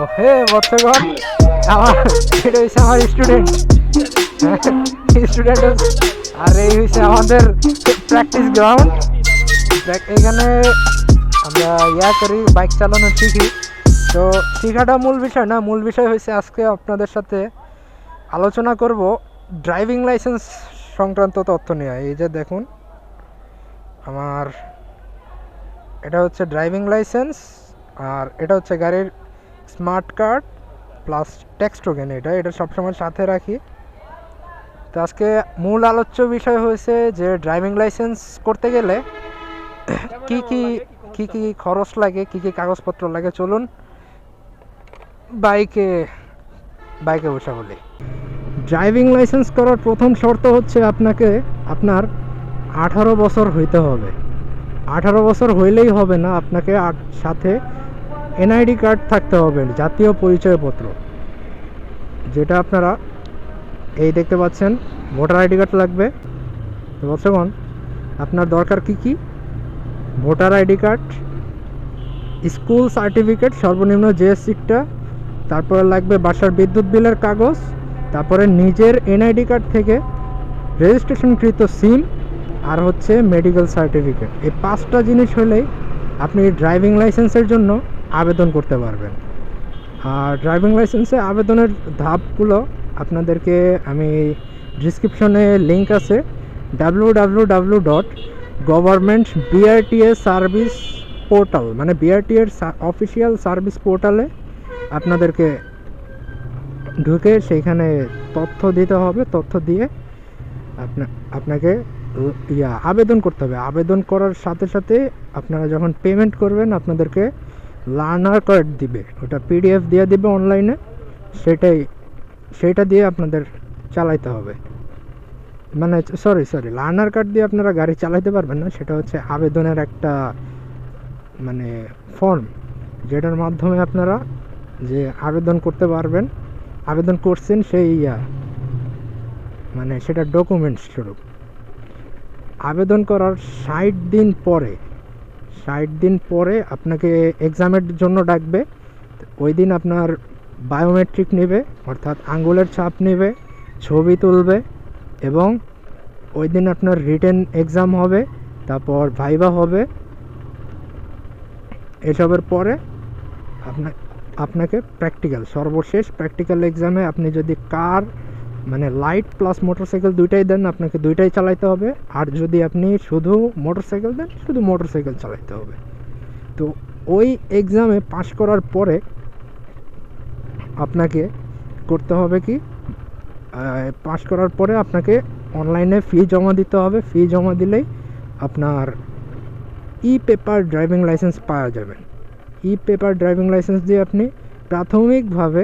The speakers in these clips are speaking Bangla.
ও হে বৎসগণ, আমার এটা হচ্ছে আমার স্টুডেন্ট স্টুডেন্ট আর এই হচ্ছে আমাদের প্র্যাকটিস গ্রাউন্ড। এখানে আমরা করি, বাইক চালানো শিখি। তো শেখাটা মূল বিষয় না, মূল বিষয় হয়েছে আজকে আপনাদের সাথে আলোচনা করব ড্রাইভিং লাইসেন্স সংক্রান্ত তথ্য নিয়ে। এই যে দেখুন আমার এটা হচ্ছে ড্রাইভিং লাইসেন্স, আর এটা হচ্ছে গাড়ির smart card plus tax token. এটা সবসময় সাথে রাখি। তো আজকে মূল আলোচ্য বিষয় হয়েছে যে ড্রাইভিং লাইসেন্স করতে গেলে কি কি কি কি খরচ লাগে, কি কি কাগজপত্র লাগে। চলুন বাইকে বসে বলি। ড্রাইভিং লাইসেন্স করার প্রথম শর্ত হচ্ছে আপনার 18 বছর হইতে হবে। 18 বছর হইলেই হবে না, আপনাকে সাথে এনআইডি কার্ড থাকতে হবে, জাতীয় পরিচয়পত্র, যেটা আপনারা এই দেখতে পাচ্ছেন ভোটার আইডি কার্ড লাগবে। তো বলছেন আপনার দরকার কি কি? Voter ID card, school certificate সর্বনিম্ন JSC-টা, তারপরে লাগবে বাসার বিদ্যুৎ বিলের কাগজ, তারপরে নিজের এনআইডি কার্ড থেকে রেজিস্ট্রেশনকৃত সিম, আর হচ্ছে মেডিকেল সার্টিফিকেট। এই 5টা জিনিস হলেই আপনি ড্রাইভিং লাইসেন্সের জন্য আবেদন করতে পারবেন। আর ড্রাইভিং লাইসেন্সে আবেদনের ধাপগুলো আপনাদেরকে আমি ডিসক্রিপশনে লিঙ্ক আছে, www.government.BRTA সার্ভিস পোর্টাল, মানে BRTA এর অফিসিয়াল সার্ভিস পোর্টালে আপনাদেরকে ঢুকে সেইখানে তথ্য দিতে হবে। তথ্য দিয়ে আপনাকে আবেদন করতে হবে। আবেদন করার সাথে সাথে আপনারা যখন পেমেন্ট করবেন আপনাদেরকে লার্নার কার্ড দিবে, ওটা PDF দিয়ে দিবে অনলাইনে, সেটা দিয়ে আপনাদের চালাইতে হবে। মানে সরি লার্নার কার্ড দিয়ে আপনারা গাড়ি চালাইতে পারবেন না, সেটা হচ্ছে আবেদনের একটা মানে ফর্ম, যেটার মাধ্যমে আপনারা যে আবেদন করতে পারবেন, আবেদন করছেন সেই মানে সেটা ডকুমেন্টস স্বরূপ। আবেদন করার 60 দিন পরে আপনাকে এক্সামের জন্য ডাকবে। ওই দিন আপনার বায়োমেট্রিক নেবে, অর্থাৎ আঙ্গুলের ছাপ নেবে, ছবি তুলবে, এবং ওই দিন আপনার রিটেন এক্সাম হবে, তারপর ভাইভা হবে। এসবের পরে আপনাকে সর্বশেষ প্র্যাকটিক্যাল এক্সামে আপনি যদি কার মানে লাইট প্লাস মোটরসাইকেল দুইটাই দেন, আপনাকে দুইটাই চালাইতে হবে। আর যদি আপনি শুধু মোটরসাইকেল দেন, শুধু মোটরসাইকেল চালাইতে হবে। তো ওই এক্সামে পাশ করার পরে আপনাকে করতে হবে কি, পাশ করার পরে আপনাকে অনলাইনে ফি জমা দিতে হবে। ফি জমা দিলেই আপনার পেপার ড্রাইভিং লাইসেন্স পাওয়া যাবে। পেপার ড্রাইভিং লাইসেন্স দিয়ে আপনি প্রাথমিকভাবে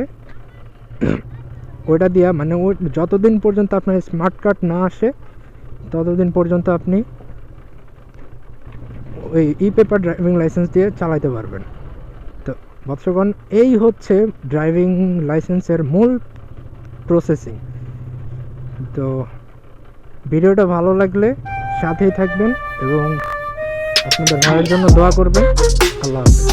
ওইটা দিয়া মানে ওই যতদিন পর্যন্ত আপনার স্মার্ট কার্ড না আসে ততদিন পর্যন্ত আপনি ওই পেপার ড্রাইভিং লাইসেন্স দিয়ে চালাতে পারবেন। তো বৎসগণ, এই হচ্ছে ড্রাইভিং লাইসেন্সের মূল প্রসেসিং। তো ভিডিওটা ভালো লাগলে সাথেই থাকবেন এবং আপনাদের ভাইয়ের জন্য দোয়া করবেন। আল্লাহ হাফেজ।